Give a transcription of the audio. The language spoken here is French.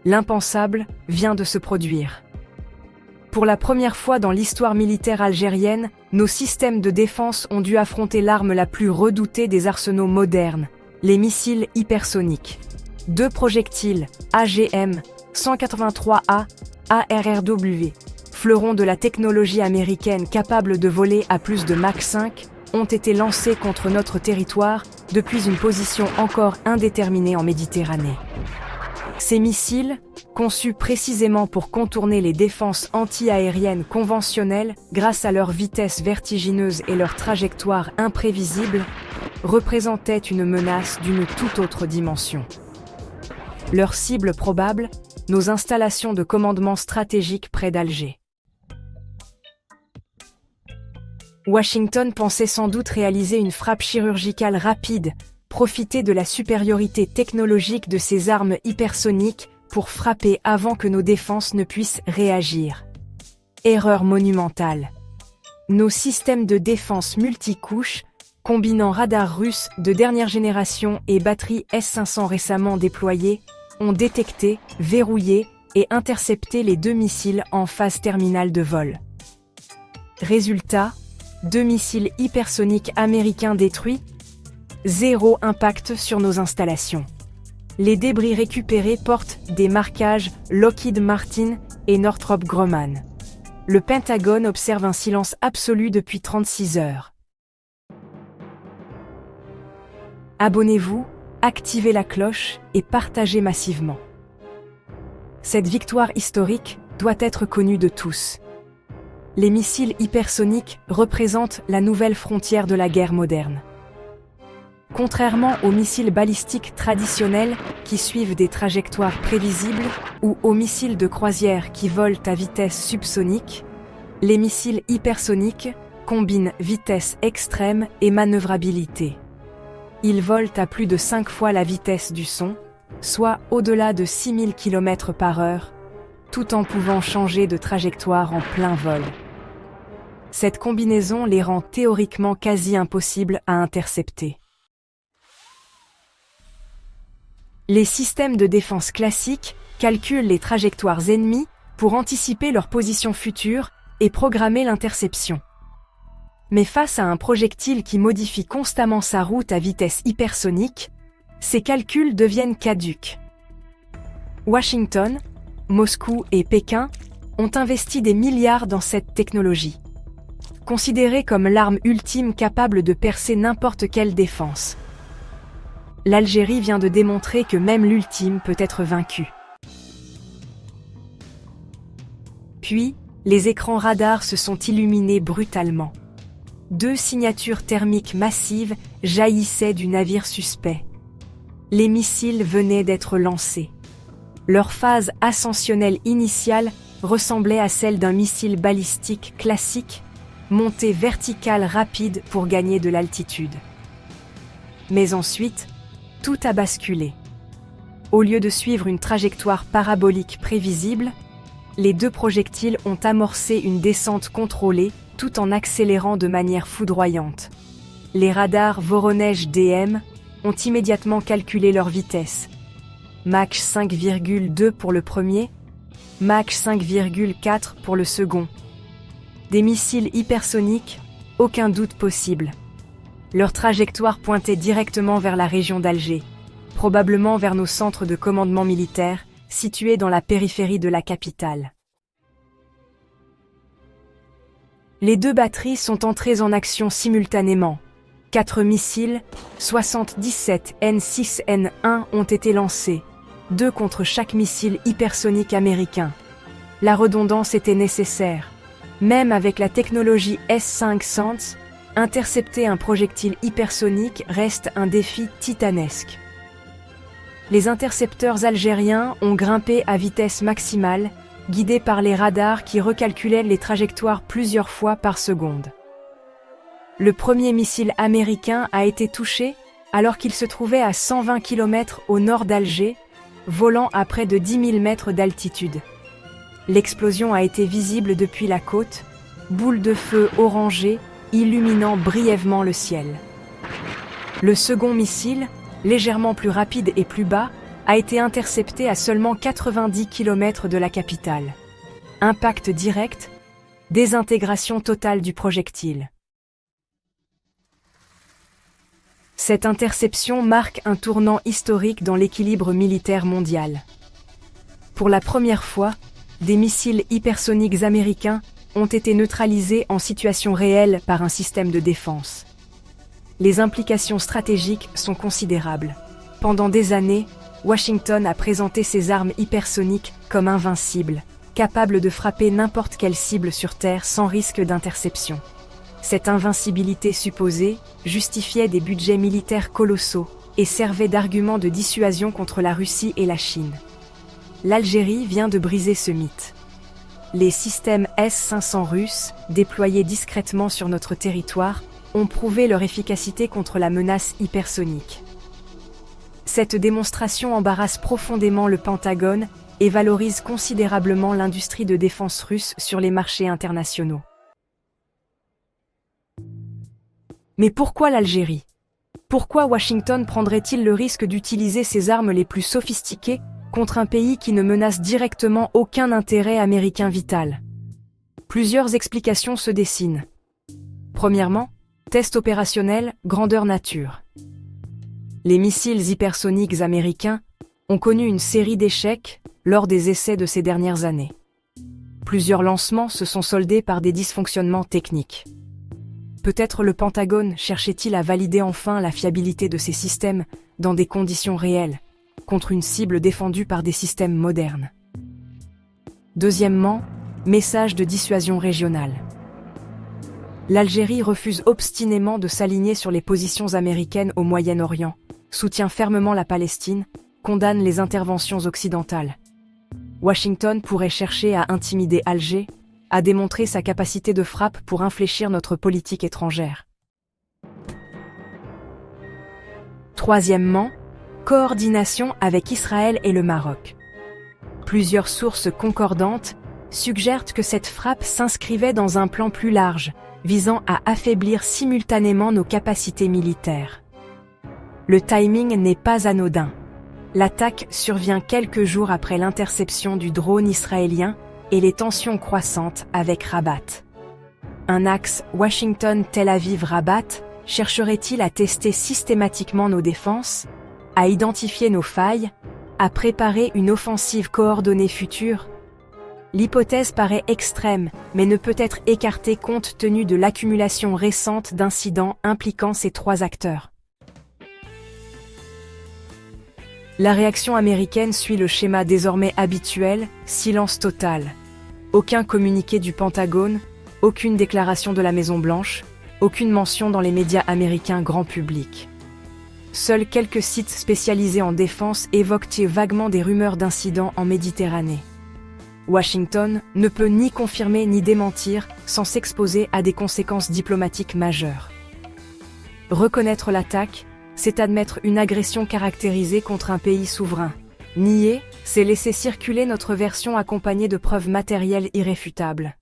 l'impensable vient de se produire. Pour la première fois dans l'histoire militaire algérienne, nos systèmes de défense ont dû affronter l'arme la plus redoutée des arsenaux modernes, les missiles hypersoniques. 2 projectiles AGM-183A ARRW, fleurons de la technologie américaine capables de voler à plus de Mach 5, ont été lancés contre notre territoire depuis une position encore indéterminée en Méditerranée. Ces missiles, conçus précisément pour contourner les défenses anti-aériennes conventionnelles grâce à leur vitesse vertigineuse et leur trajectoire imprévisible, représentaient une menace d'une toute autre dimension. Leur cible probable, nos installations de commandement stratégique près d'Alger. Washington pensait sans doute réaliser une frappe chirurgicale rapide, profiter de la supériorité technologique de ses armes hypersoniques pour frapper avant que nos défenses ne puissent réagir. Erreur monumentale. Nos systèmes de défense multicouches, combinant radars russes de dernière génération et batteries S-500 récemment déployées, ont détecté, verrouillé et intercepté les 2 missiles en phase terminale de vol. Résultat, 2 missiles hypersoniques américains détruits, 0 impact sur nos installations. Les débris récupérés portent des marquages Lockheed Martin et Northrop Grumman. Le Pentagone observe un silence absolu depuis 36 heures. Abonnez-vous, activez la cloche et partagez massivement. Cette victoire historique doit être connue de tous. Les missiles hypersoniques représentent la nouvelle frontière de la guerre moderne. Contrairement aux missiles balistiques traditionnels qui suivent des trajectoires prévisibles ou aux missiles de croisière qui volent à vitesse subsonique, les missiles hypersoniques combinent vitesse extrême et manœuvrabilité. Ils volent à plus de 5 fois la vitesse du son, soit au-delà de 6000 km/h, tout en pouvant changer de trajectoire en plein vol. Cette combinaison les rend théoriquement quasi impossibles à intercepter. Les systèmes de défense classiques calculent les trajectoires ennemies pour anticiper leur position future et programmer l'interception. Mais face à un projectile qui modifie constamment sa route à vitesse hypersonique, ces calculs deviennent caducs. Washington, Moscou et Pékin ont investi des milliards dans cette technologie. Considérée comme l'arme ultime capable de percer n'importe quelle défense. L'Algérie vient de démontrer que même l'ultime peut être vaincue. Puis, les écrans radars se sont illuminés brutalement. 2 signatures thermiques massives jaillissaient du navire suspect. Les missiles venaient d'être lancés. Leur phase ascensionnelle initiale ressemblait à celle d'un missile balistique classique, montée verticale rapide pour gagner de l'altitude. Mais ensuite, tout a basculé. Au lieu de suivre une trajectoire parabolique prévisible, les 2 projectiles ont amorcé une descente contrôlée tout en accélérant de manière foudroyante. Les radars Voronezh DM ont immédiatement calculé leur vitesse. Mach 5,2 pour le premier, Mach 5,4 pour le second. Des missiles hypersoniques, aucun doute possible. Leur trajectoire pointait directement vers la région d'Alger, probablement vers nos centres de commandement militaire, situés dans la périphérie de la capitale. Les 2 batteries sont entrées en action simultanément. 4 missiles, 77 N6N1 ont été lancés, 2 contre chaque missile hypersonique américain. La redondance était nécessaire. Même avec la technologie S-500, intercepter un projectile hypersonique reste un défi titanesque. Les intercepteurs algériens ont grimpé à vitesse maximale, guidés par les radars qui recalculaient les trajectoires plusieurs fois par seconde. Le premier missile américain a été touché alors qu'il se trouvait à 120 km au nord d'Alger, volant à près de 10 000 mètres d'altitude. L'explosion a été visible depuis la côte, boule de feu orangée illuminant brièvement le ciel. Le second missile, légèrement plus rapide et plus bas, a été intercepté à seulement 90 km de la capitale. Impact direct, désintégration totale du projectile. Cette interception marque un tournant historique dans l'équilibre militaire mondial. Pour la première fois, des missiles hypersoniques américains ont été neutralisés en situation réelle par un système de défense. Les implications stratégiques sont considérables. Pendant des années, Washington a présenté ses armes hypersoniques comme invincibles, capables de frapper n'importe quelle cible sur Terre sans risque d'interception. Cette invincibilité supposée justifiait des budgets militaires colossaux et servait d'argument de dissuasion contre la Russie et la Chine. L'Algérie vient de briser ce mythe. Les systèmes S-500 russes, déployés discrètement sur notre territoire, ont prouvé leur efficacité contre la menace hypersonique. Cette démonstration embarrasse profondément le Pentagone et valorise considérablement l'industrie de défense russe sur les marchés internationaux. Mais pourquoi l'Algérie? Pourquoi Washington prendrait-il le risque d'utiliser ses armes les plus sophistiquées contre un pays qui ne menace directement aucun intérêt américain vital? Plusieurs explications se dessinent. Premièrement, test opérationnel, grandeur nature. Les missiles hypersoniques américains ont connu une série d'échecs lors des essais de ces dernières années. Plusieurs lancements se sont soldés par des dysfonctionnements techniques. Peut-être le Pentagone cherchait-il à valider enfin la fiabilité de ces systèmes dans des conditions réelles, contre une cible défendue par des systèmes modernes. Deuxièmement, message de dissuasion régionale. L'Algérie refuse obstinément de s'aligner sur les positions américaines au Moyen-Orient, soutient fermement la Palestine, condamne les interventions occidentales. Washington pourrait chercher à intimider Alger, à démontrer sa capacité de frappe pour infléchir notre politique étrangère. Troisièmement, coordination avec Israël et le Maroc. Plusieurs sources concordantes suggèrent que cette frappe s'inscrivait dans un plan plus large, visant à affaiblir simultanément nos capacités militaires. Le timing n'est pas anodin. L'attaque survient quelques jours après l'interception du drone israélien et les tensions croissantes avec Rabat. Un axe Washington-Tel Aviv-Rabat chercherait-il à tester systématiquement nos défenses, à identifier nos failles, à préparer une offensive coordonnée future? L'hypothèse paraît extrême, mais ne peut être écartée compte tenu de l'accumulation récente d'incidents impliquant ces trois acteurs. La réaction américaine suit le schéma désormais habituel, silence total. Aucun communiqué du Pentagone, aucune déclaration de la Maison-Blanche, aucune mention dans les médias américains grand public. Seuls quelques sites spécialisés en défense évoquent vaguement des rumeurs d'incidents en Méditerranée. Washington ne peut ni confirmer ni démentir sans s'exposer à des conséquences diplomatiques majeures. Reconnaître l'attaque, c'est admettre une agression caractérisée contre un pays souverain. Nier, c'est laisser circuler notre version accompagnée de preuves matérielles irréfutables.